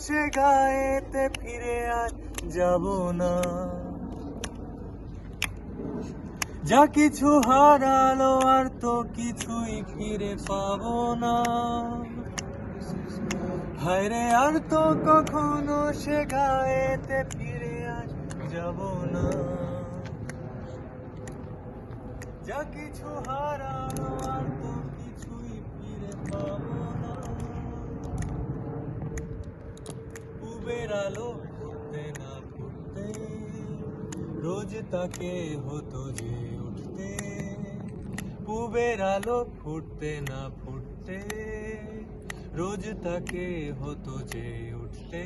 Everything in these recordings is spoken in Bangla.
সে গায়েতে ফিরে আর যাব না। যা কিছু হারালো আর তো কিছুই ফিরে পাবো না। হায়রে আর তো কখনো সে গায়েতে ফিরে আর যাব না। যা কিছু হারালো আর তো কিছুই ফিরে পাবো না। পূবের আলো ফুটতে না ফুটতে রোজ তাকে হতো যে উঠতে। পূবের আলো ফুটতে না ফুটতে রোজ তাকে হতো যে উঠতে।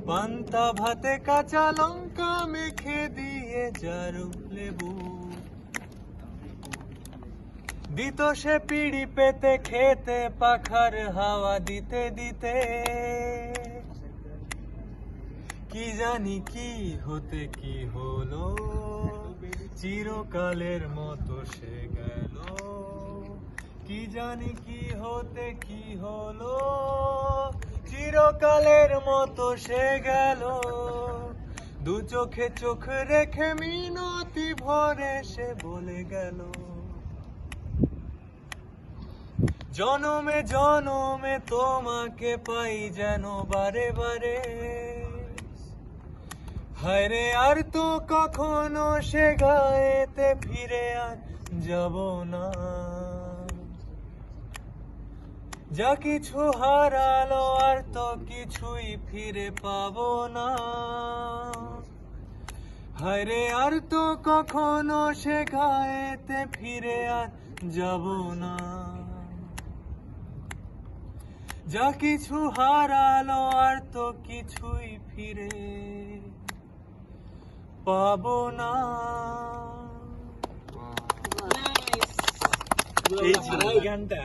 পান্তা ভাতে কাঁচা লঙ্কা মেখে দিয়ে জারু লেবু দিত সে পিড়ি পেতে খেতে পাখার হাওয়া দিতে দিতে। কি জানি কি হতে কি হলো, চিরকালের মতো সে গেল। কি জানি কি হতে কি হলো, চিরকালের মতো সে গেল। দু চোখে চোখ রেখে মিনতি ভরে সে বলে গেল, জনমে জনমে তোমাকে পাই যেন বারে বারে। হায়রে আর তো কখনো সে গায়েতে ফিরে আর যাব না। যা কিছু হারালো আর তো কিছুই ফিরে পাবো না। হায়রে আর তো কখনো সে গায়েতে ফিরে আর যাব না। যা কিছু হারালো আর তো কিছুই ফিরে পাবো না। এই ছিল গানটা।